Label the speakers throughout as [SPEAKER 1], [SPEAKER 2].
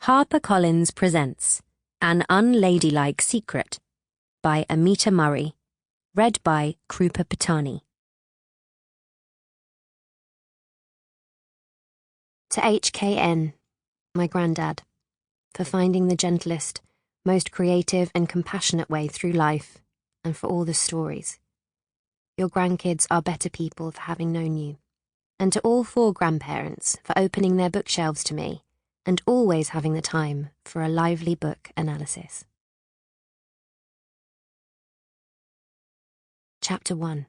[SPEAKER 1] HarperCollins presents An Unladylike Secret by Amita Murray, read by Krupa Pattani. To HKN, my granddad, for finding the gentlest, most creative and compassionate way through life, and for all the stories. Your grandkids are better people for having known you. And to all 4 grandparents for opening their bookshelves to me, and always having the time for a lively book analysis. Chapter 1.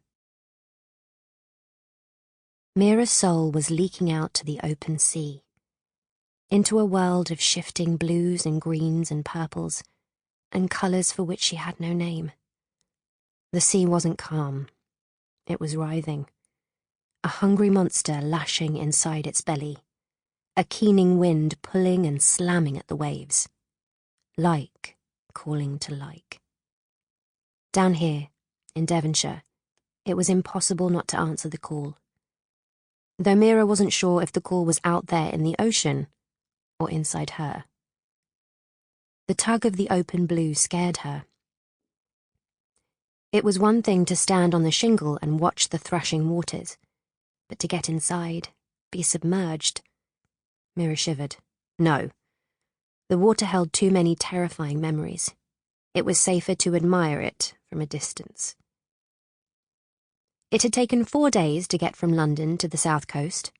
[SPEAKER 1] Mira's soul was leaking out to the open sea, into a world of shifting blues and greens and purples, and colours for which she had no name. The sea wasn't calm. It was writhing. A hungry monster lashing inside its belly. A keening wind pulling and slamming at the waves. Like calling to like. Down here, in Devonshire, it was impossible not to answer the call. Though Mira wasn't sure if the call was out there in the ocean or inside her. The tug of the open blue scared her. It was one thing to stand on the shingle and watch the thrashing waters, but to get inside, be submerged. Mira shivered. No. The water held too many terrifying memories. It was safer to admire it from a distance. It had taken 4 days to get from London to the south coast.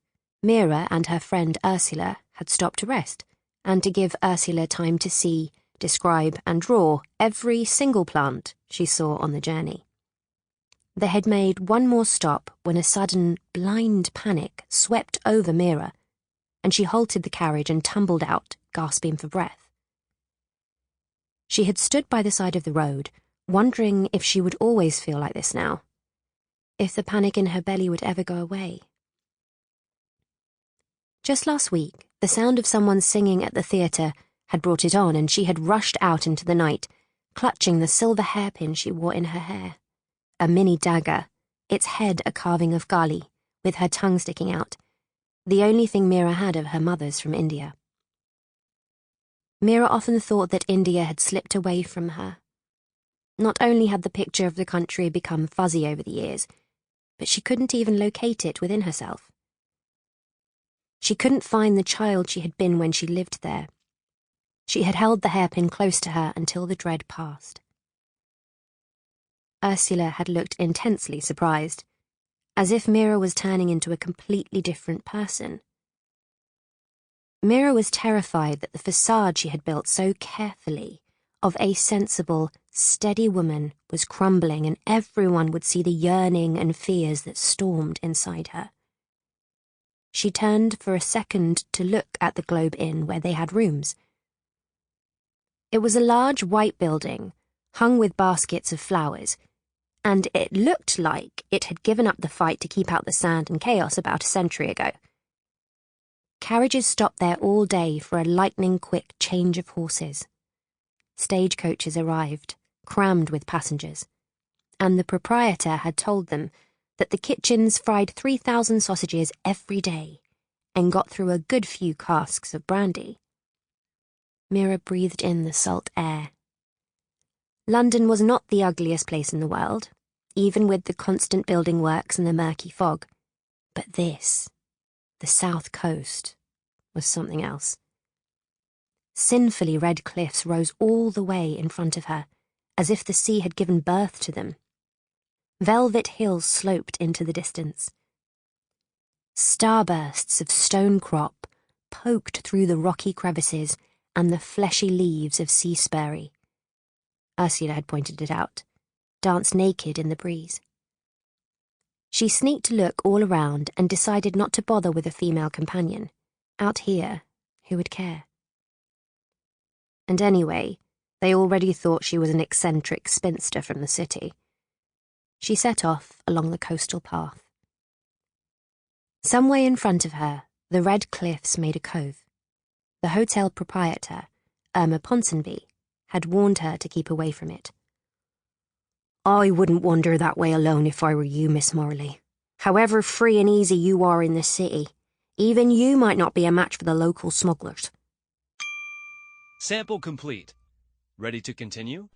[SPEAKER 1] Mira and her friend Ursula had stopped to rest, and to give Ursula time to see, describe and draw every single plant she saw on the journey. They had made one more stop when a sudden, blind panic swept over Mira, and she halted the carriage and tumbled out, gasping for breath. She had stood by the side of the road, wondering if she would always feel like this now, if the panic in her belly would ever go away. Just last week, the sound of someone singing at the theatre had brought it on, and she had rushed out into the night, clutching the silver hairpin she wore in her hair. A mini dagger, its head a carving of Gali, with her tongue sticking out, the only thing Mira had of her mother's from India. Mira often thought that India had slipped away from her. Not only had the picture of the country become fuzzy over the years, but she couldn't even locate it within herself. She couldn't find the child she had been when she lived there. She had held the hairpin close to her until the dread passed. Ursula had looked intensely surprised, as if Mira was turning into a completely different person. Mira was terrified that the facade she had built so carefully of a sensible, steady woman was crumbling, and everyone would see the yearning and fears that stormed inside her. She turned for a second to look at the Globe Inn where they had rooms. It was a large white building, hung with baskets of flowers, and it looked like it had given up the fight to keep out the sand and chaos about a century ago. Carriages stopped there all day for a lightning-quick change of horses. Stagecoaches arrived, crammed with passengers, and the proprietor had told them that the kitchens fried 3,000 sausages every day and got through a good few casks of brandy. Mira breathed in the salt air. London was not the ugliest place in the world, even with the constant building works and the murky fog. But this, the south coast, was something else. Sinfully red cliffs rose all the way in front of her, as if the sea had given birth to them. Velvet hills sloped into the distance. Starbursts of stone crop poked through the rocky crevices and the fleshy leaves of sea sperry. Ursula had pointed it out, danced naked in the breeze. She sneaked to look all around and decided not to bother with a female companion. Out here, who would care? And anyway, they already thought she was an eccentric spinster from the city. She set off along the coastal path. Some way in front of her, the red cliffs made a cove. The hotel proprietor, Irma Ponsonby, had warned her to keep away from it. I wouldn't wander that way alone if I were you, Miss Marleigh. However free and easy you are in the city, even you might not be a match for the local smugglers.
[SPEAKER 2] Sample complete. Ready to continue?